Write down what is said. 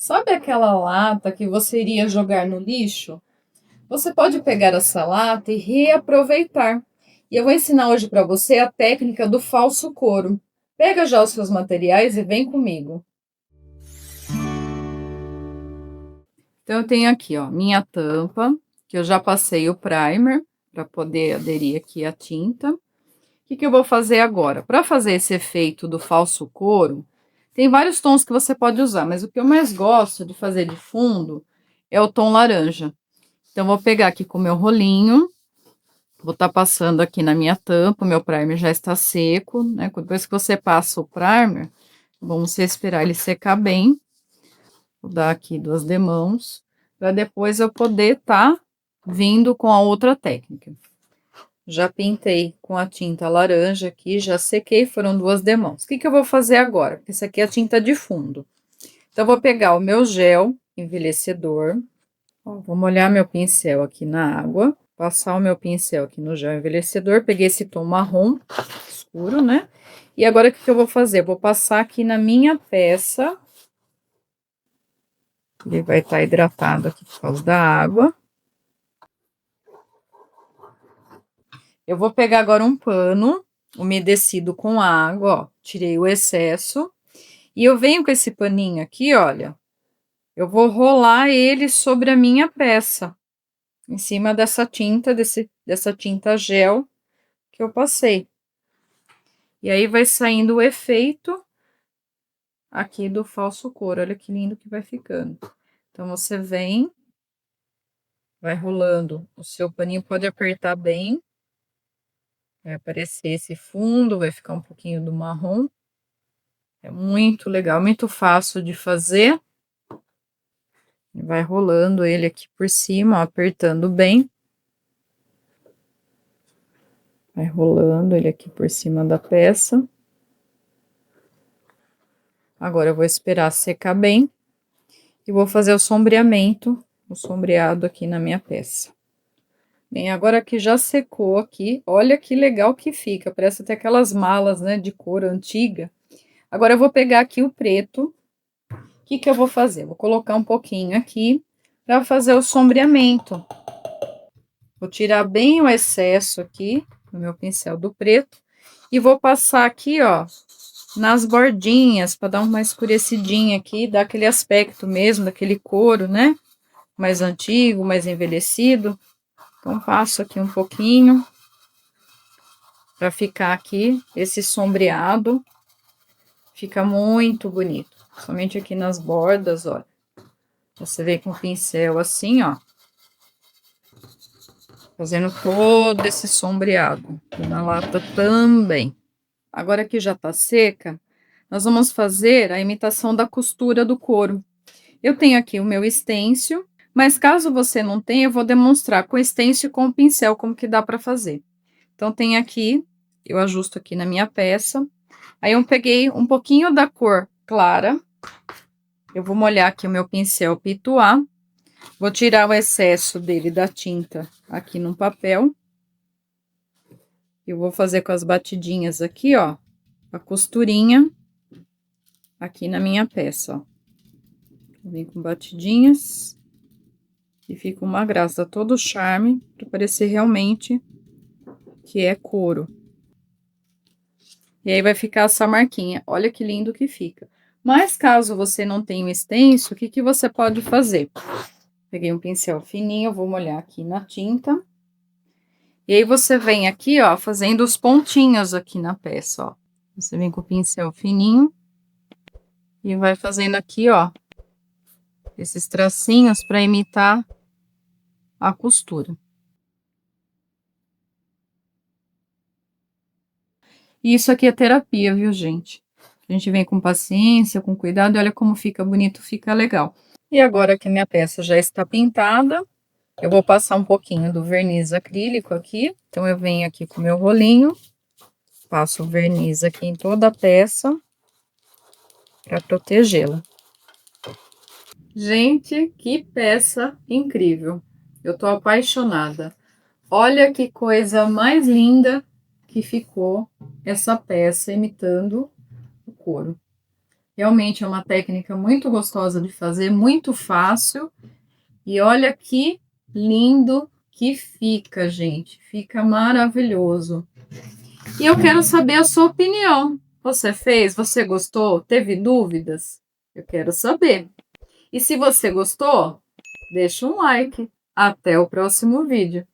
Sabe aquela lata que você iria jogar no lixo? Você pode pegar essa lata e reaproveitar. E eu vou ensinar hoje para você a técnica do falso couro. Pega já os seus materiais e vem comigo. Então, eu tenho aqui, ó, minha tampa, que eu já passei o primer para poder aderir aqui a tinta. O que eu vou fazer agora? Para fazer esse efeito do falso couro, tem vários tons que você pode usar, mas o que eu mais gosto de fazer de fundo é o tom laranja. Então, vou pegar aqui com o meu rolinho, vou estar passando aqui na minha tampa, o meu primer já está seco, né? Depois que você passa o primer, vamos esperar ele secar bem. Vou dar aqui 2 demãos, para depois eu poder estar vindo com a outra técnica. Já pintei com a tinta laranja aqui, já sequei, foram 2 demãos. O que eu vou fazer agora? Porque essa aqui é a tinta de fundo. Então, eu vou pegar o meu gel envelhecedor, ó, vou molhar meu pincel aqui na água, passar o meu pincel aqui no gel envelhecedor, peguei esse tom marrom escuro, né? E agora, o que eu vou fazer? Eu vou passar aqui na minha peça. Ele vai estar hidratado aqui por causa da água. Eu vou pegar agora um pano umedecido com água, ó, tirei o excesso. E eu venho com esse paninho aqui, olha, eu vou rolar ele sobre a minha peça, em cima dessa tinta, dessa tinta gel que eu passei. E aí, vai saindo o efeito aqui do falso couro, olha que lindo que vai ficando. Então, você vem, vai rolando o seu paninho, pode apertar bem. Vai aparecer esse fundo, vai ficar um pouquinho do marrom. É muito legal, muito fácil de fazer. Vai rolando ele aqui por cima, ó, apertando bem. Vai rolando ele aqui por cima da peça. Agora eu vou esperar secar bem e vou fazer o sombreamento, o sombreado aqui na minha peça. Bem, agora que já secou aqui, olha que legal que fica, parece até aquelas malas, né, de cor antiga. Agora eu vou pegar aqui o preto. O que eu vou fazer? Vou colocar um pouquinho aqui para fazer o sombreamento. Vou tirar bem o excesso aqui no meu pincel do preto e vou passar aqui, ó, nas bordinhas para dar uma escurecidinha aqui, dar aquele aspecto mesmo daquele couro, né? Mais antigo, mais envelhecido. Então, passo aqui um pouquinho para ficar aqui esse sombreado. Fica muito bonito, somente aqui nas bordas, ó. Você vem com o pincel assim, ó, fazendo todo esse sombreado. E na lata também. Agora que já tá seca, nós vamos fazer a imitação da costura do couro. Eu tenho aqui o meu stencil, mas caso você não tenha, eu vou demonstrar com o stencil e com o pincel como que dá para fazer. Então, tem aqui, eu ajusto aqui na minha peça. Aí, eu peguei um pouquinho da cor clara. Eu vou molhar aqui o meu pincel pituá. Vou tirar o excesso dele da tinta aqui no papel. Eu vou fazer com as batidinhas aqui, ó, a costurinha aqui na minha peça, ó. Vem com batidinhas e fica uma graça, dá todo o charme para parecer realmente que é couro. E aí vai ficar essa marquinha, olha que lindo que fica. Mas caso você não tenha um stencil, o que você pode fazer? Peguei um pincel fininho, vou molhar aqui na tinta. E aí, você vem aqui, ó, fazendo os pontinhos aqui na peça, ó. Você vem com o pincel fininho e vai fazendo aqui, ó, esses tracinhos para imitar a costura. E isso aqui é terapia, viu, gente? A gente vem com paciência, com cuidado, e olha como fica bonito, fica legal. E agora que minha peça já está pintada, eu vou passar um pouquinho do verniz acrílico aqui. Então, eu venho aqui com o meu rolinho, passo o verniz aqui em toda a peça para protegê-la. Gente, que peça incrível! Eu tô apaixonada. Olha que coisa mais linda que ficou essa peça imitando o couro. Realmente é uma técnica muito gostosa de fazer, muito fácil. E olha que lindo que fica, gente. Fica maravilhoso. E eu quero saber a sua opinião. Você fez? Você gostou? Teve dúvidas? Eu quero saber. E se você gostou, deixa um like. Até o próximo vídeo.